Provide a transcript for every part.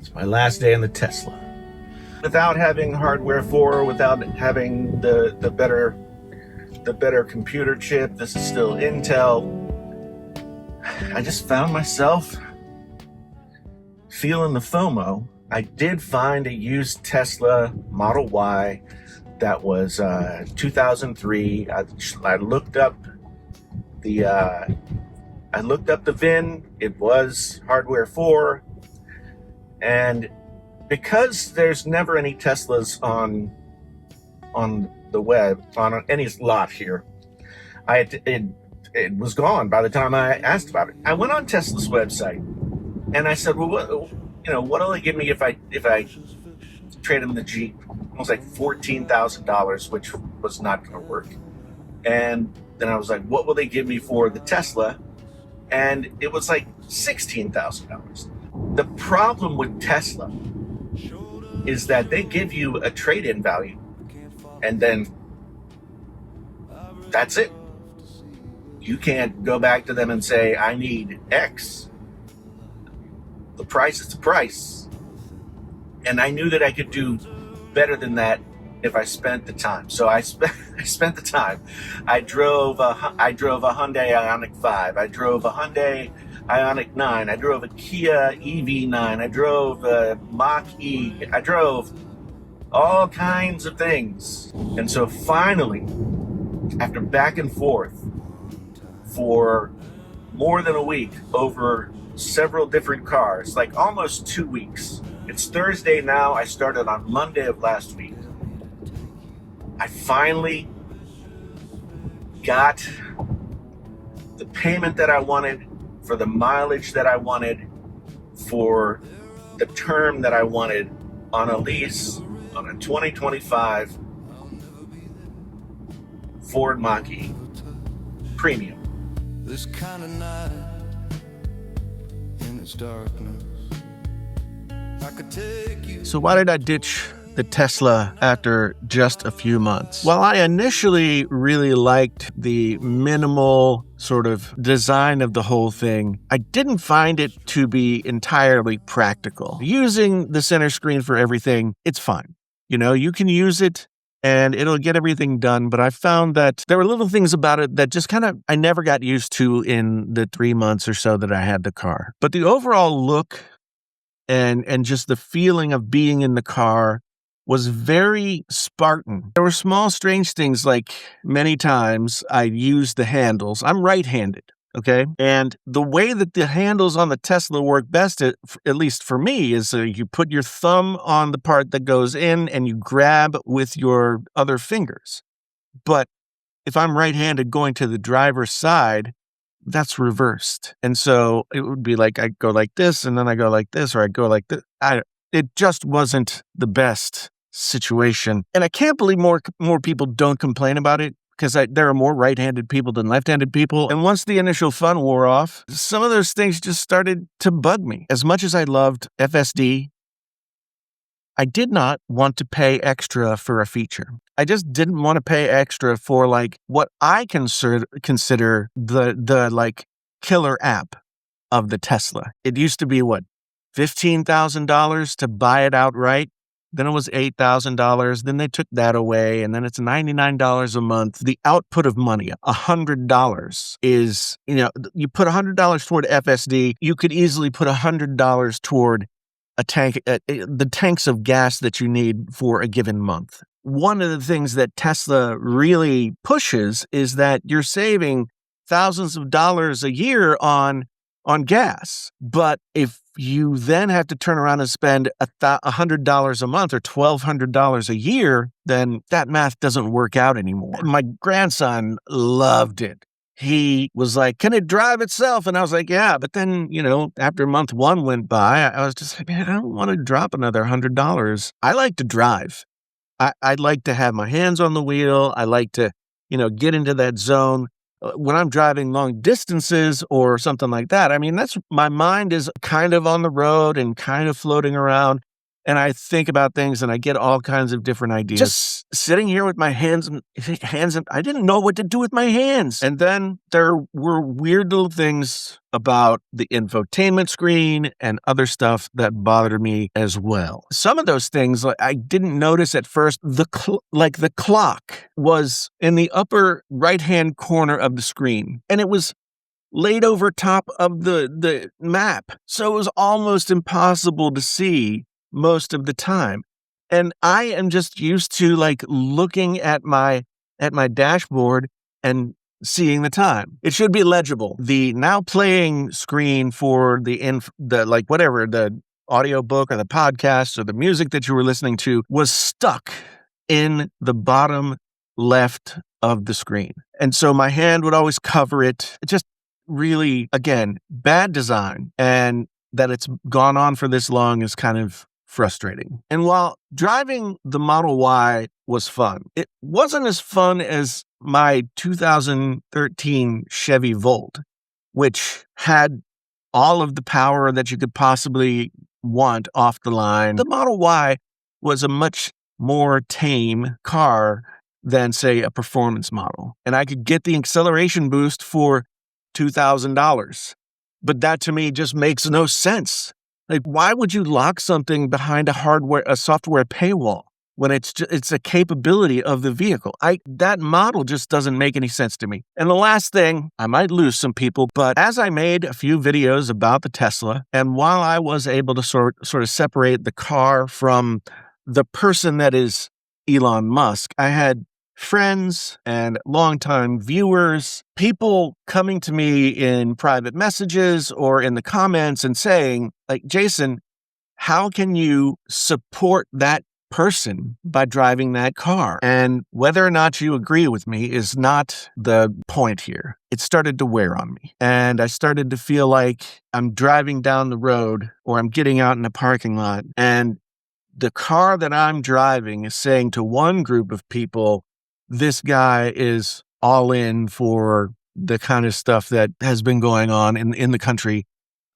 It's my last day in the Tesla. Without having hardware 4, without having the better computer chip, this is still Intel. I just found myself feeling the FOMO. I did find a used Tesla Model Y that was 2003. I looked up the VIN. It was hardware 4, and because there's never any Teslas on the web, on any lot here, it was gone by the time I asked about it. I went on Tesla's website and I said, well, what'll they give me if I trade in the Jeep? It was like $14,000, which was not going to work. And then I was like, what will they give me for the Tesla? And it was like $16,000. The problem with Tesla is that they give you a trade-in value, and then that's it. You can't go back to them and say, I need X. The price is the price. And I knew that I could do better than that if I spent the time. So I spent the time. I drove a Hyundai Ioniq 5. I drove a Hyundai Ioniq 9. I drove a Kia EV9. I drove a Mach-E. I drove all kinds of things. And so finally, after back and forth for more than a week over several different cars, like almost 2 weeks. It's Thursday now. I started on Monday of last week. I finally got the payment that I wanted, for the mileage that I wanted, for the term that I wanted on a lease on a 2025 Ford Mach-E Premium. This kind of night in its darkness, I could take you. So why did I ditch the Tesla after just a few months? Well, I initially really liked the minimal sort of design of the whole thing. I didn't find it to be entirely practical. Using the center screen for everything, it's fine. You can use it and it'll get everything done. But I found that there were little things about it that just I never got used to in the 3 months or so that I had the car. But the overall look and just the feeling of being in the car was very Spartan. There were small, strange things, like many times I used the handles. I'm right-handed, okay? And the way that the handles on the Tesla work best, at least for me, is you put your thumb on the part that goes in and you grab with your other fingers. But if I'm right-handed going to the driver's side, that's reversed. And so it would be like I go like this, and then I go like this, or I go like this. It just wasn't the best situation. And I can't believe more people don't complain about it, because there are more right-handed people than left-handed people. And once the initial fun wore off, some of those things just started to bug me. As much as I loved FSD, I did not want to pay extra for a feature. I just didn't want to pay extra for what I consider the killer app of the Tesla. It used to be $15,000 to buy it outright. Then it was $8,000. Then they took that away, and then it's $99 a month. The output of money, $100, is, you put $100 toward FSD. You could easily put $100 toward a tank, the tanks of gas that you need for a given month. One of the things that Tesla really pushes is that you're saving thousands of dollars a year on gas. But if you then have to turn around and spend $100 a month or $1,200 a year, then that math doesn't work out anymore. My grandson loved it. He was like, can it drive itself? And I was like, yeah. But then, after month 1 went by, I was just like, man, I don't want to drop another $100. I like to drive. I'd like to have my hands on the wheel. I like to, get into that zone. When I'm driving long distances or something like that, my mind is kind of on the road and kind of floating around. And I think about things and I get all kinds of different ideas. Just sitting here with my hands, and I didn't know what to do with my hands. And then there were weird little things about the infotainment screen and other stuff that bothered me as well. Some of those things, like, I didn't notice at first. The clock was in the upper right-hand corner of the screen, and it was laid over top of the map. So it was almost impossible to see most of the time. And I am just used to like looking at my dashboard and seeing the time. It should be legible. The now playing screen for the audiobook or the podcast or the music that you were listening to was stuck in the bottom left of the screen. And so my hand would always cover it. It just really, again, bad design. And that it's gone on for this long is kind of frustrating. And while driving the Model Y was fun, it wasn't as fun as my 2013 Chevy Volt, which had all of the power that you could possibly want off the line. The Model Y was a much more tame car than, say, a performance model. And I could get the acceleration boost for $2,000. But that to me just makes no sense. Like, why would you lock something behind a software paywall when it's a capability of the vehicle? That model just doesn't make any sense to me. And the last thing, I might lose some people, but as I made a few videos about the Tesla, and while I was able to sort of separate the car from the person that is Elon Musk, I had friends and longtime viewers, people coming to me in private messages or in the comments and saying, like, Jason, how can you support that person by driving that car? And whether or not you agree with me is not the point here. It started to wear on me. And I started to feel like I'm driving down the road or I'm getting out in a parking lot, and the car that I'm driving is saying to one group of people, this guy is all in for the kind of stuff that has been going on in the country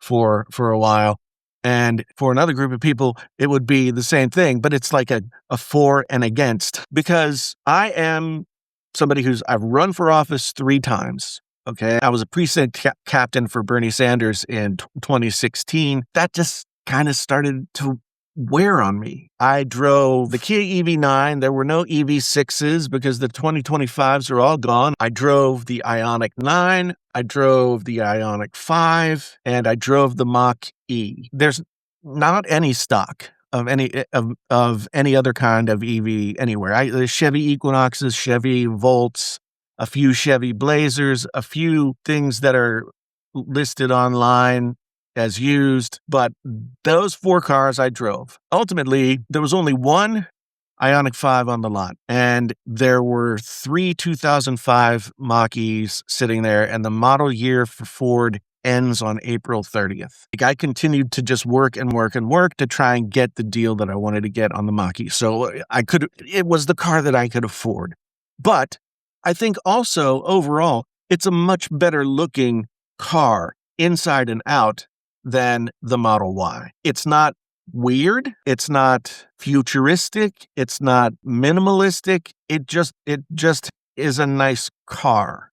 for a while. And for another group of people, it would be the same thing, but it's like a for and against. Because I am somebody I've run for office 3 times. Okay. I was a precinct captain for Bernie Sanders in 2016. That just kind of started to wear on me. I drove the Kia EV9. There were no EV6s because the 2025s are all gone. I drove the Ioniq 9. I drove the Ioniq 5, and I drove the Mach-E. There's not any stock of any other kind of EV anywhere. The Chevy Equinoxes, Chevy Volts, a few Chevy Blazers, a few things that are listed online as used, but those 4 cars I drove. Ultimately, there was only one Ioniq 5 on the lot, and there were 3 2005 Mach-E's sitting there, and the model year for Ford ends on April 30th. Like, I continued to just work and work and work to try and get the deal that I wanted to get on the Mach-E. So it was the car that I could afford. But I think also overall, it's a much better looking car inside and out than the Model Y. It's not weird. It's not futuristic. It's not minimalistic. It just is a nice car.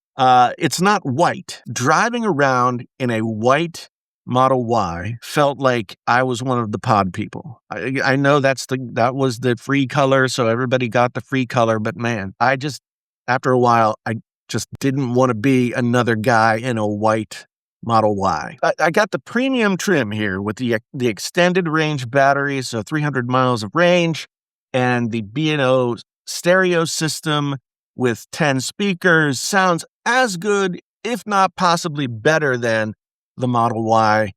It's not white. Driving around in a white Model Y felt like I was one of the pod people. I know that was the free color, so everybody got the free color, but man, after a while, I just didn't want to be another guy in a white Model Y. I got the premium trim here with the extended range battery, so 300 miles of range, and the B&O stereo system with 10 speakers. Sounds as good, if not possibly better than the Model Y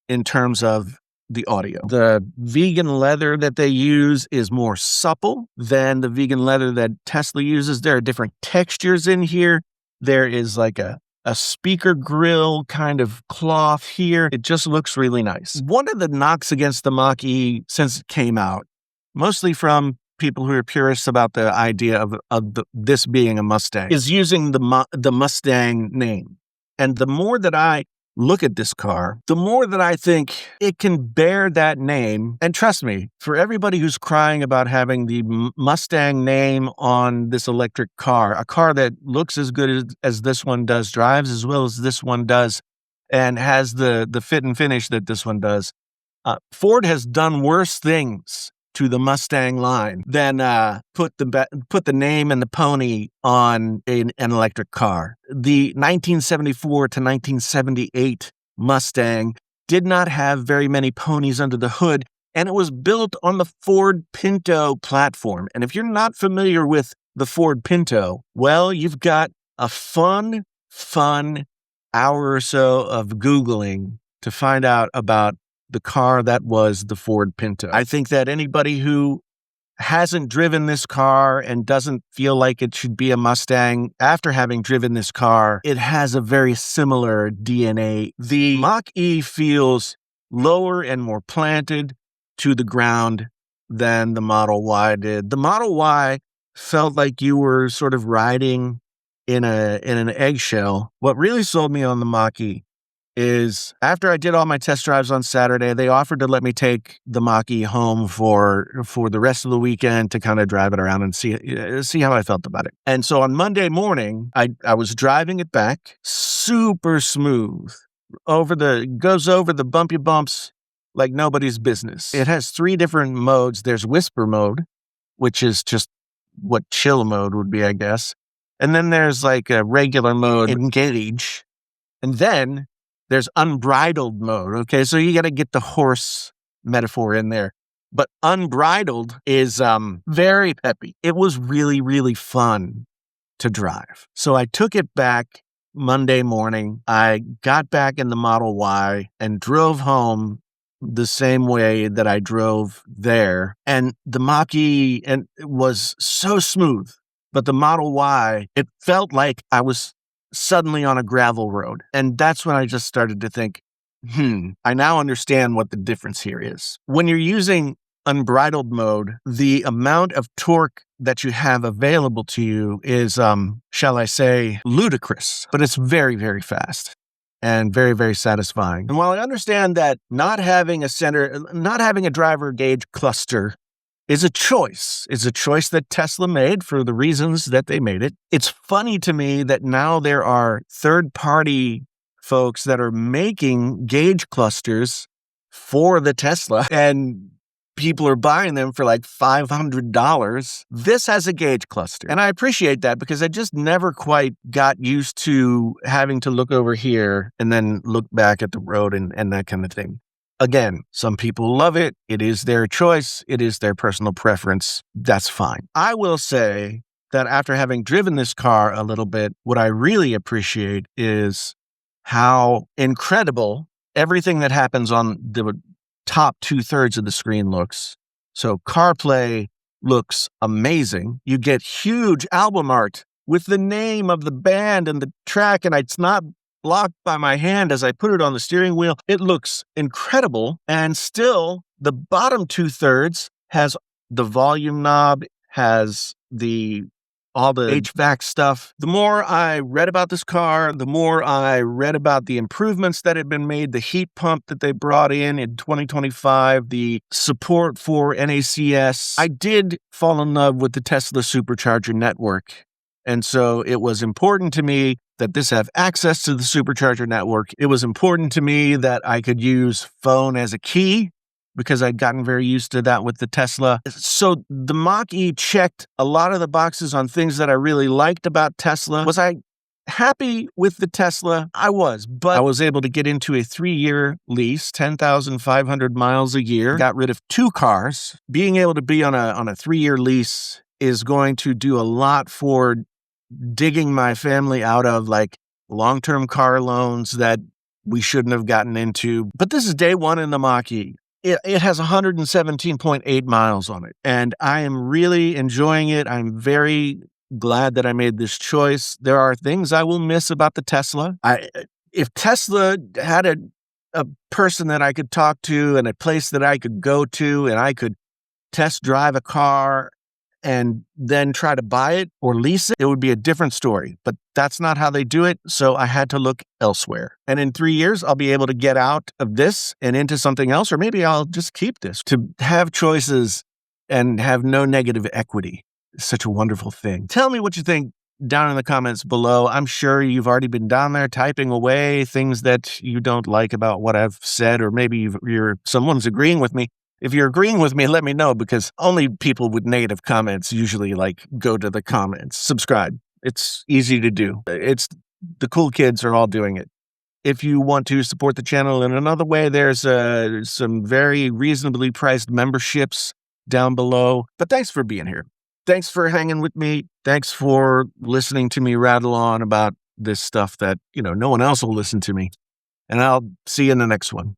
in terms of the audio. The vegan leather that they use is more supple than the vegan leather that Tesla uses. There are different textures in here. There is like a speaker grill kind of cloth here. It just looks really nice. One of the knocks against the Mach-E since it came out, mostly from people who are purists about the idea of this being a Mustang, is using the Mustang name. And the more that I look at this car, the more that I think it can bear that name. And trust me, for everybody who's crying about having the Mustang name on this electric car, a car that looks as good as this one does, drives as well as this one does, and has the fit and finish that this one does, Ford has done worse things to the Mustang line than put the name and the pony on an electric car. The 1974 to 1978 Mustang did not have very many ponies under the hood, and it was built on the Ford Pinto platform. And if you're not familiar with the Ford Pinto, well, you've got a fun hour or so of Googling to find out about the car that was the Ford Pinto. I think that anybody who hasn't driven this car and doesn't feel like it should be a Mustang, after having driven this car, it has a very similar DNA. The Mach-E feels lower and more planted to the ground than the Model Y did. The Model Y felt like you were sort of riding in an eggshell. What really sold me on the Mach-E is after I did all my test drives on Saturday, they offered to let me take the Mach-E home for the rest of the weekend to kind of drive it around and see how I felt about it. And so on Monday morning, I was driving it back, super smooth, goes over the bumpy bumps like nobody's business. It has 3 different modes. There's whisper mode, which is just what chill mode would be, I guess. And then there's like a regular mode, engage. And then there's unbridled mode. Okay, so you got to get the horse metaphor in there. But unbridled is very peppy. It was really, really fun to drive. So I took it back Monday morning. I got back in the Model Y and drove home the same way that I drove there. And the Mach-E was so smooth. But the Model Y, it felt like I was suddenly on a gravel road. And that's when I just started to think, I now understand what the difference here is. When you're using unbridled mode, the amount of torque that you have available to you is, shall I say, ludicrous. But it's very, very fast and very, very satisfying. And while I understand that not having a driver gauge cluster is a choice. It's a choice that Tesla made for the reasons that they made it. It's funny to me that now there are third-party folks that are making gauge clusters for the Tesla, and people are buying them for like $500. This has a gauge cluster, and I appreciate that because I just never quite got used to having to look over here and then look back at the road and that kind of thing. Again, some people love it. It is their choice. It is their personal preference. That's fine. I will say that after having driven this car a little bit, what I really appreciate is how incredible everything that happens on the top 2/3 of the screen looks. So CarPlay looks amazing. You get huge album art with the name of the band and the track, and it's not blocked by my hand as I put it on the steering wheel. It looks incredible. And still, the bottom 2/3 has the volume knob, has all the HVAC stuff. The more I read about this car, the more I read about the improvements that had been made, the heat pump that they brought in 2025, the support for NACS. I did fall in love with the Tesla supercharger network. And so it was important to me that this have access to the supercharger network. It was important to me that I could use phone as a key because I'd gotten very used to that with the Tesla. So the Mach-E checked a lot of the boxes on things that I really liked about Tesla. Was I happy with the Tesla? I was, but I was able to get into a 3-year lease, 10,500 miles a year, got rid of 2 cars. Being able to be on a 3-year lease is going to do a lot for digging my family out of like long-term car loans that we shouldn't have gotten into. But this is day 1 in the Mach-E. It has 117.8 miles on it, and I am really enjoying it. I'm very glad that I made this choice. There are things I will miss about the Tesla. If Tesla had a person that I could talk to and a place that I could go to and I could test drive a car and then try to buy it or lease it, it would be a different story. But That's not how they do it, so I had to look elsewhere. And in 3 years, I'll be able to get out of this and into something else, or maybe I'll just keep this. To have choices and have no negative equity is such a wonderful thing. Tell me what you think down in the comments below. I'm sure you've already been down there typing away things that you don't like about what I've said, or maybe someone's agreeing with me. If you're agreeing with me, let me know, because only people with negative comments usually go to the comments. Subscribe. It's easy to do. The cool kids are all doing it. If you want to support the channel in another way, there's some very reasonably priced memberships down below. But thanks for being here. Thanks for hanging with me. Thanks for listening to me rattle on about this stuff that, no one else will listen to me. And I'll see you in the next one.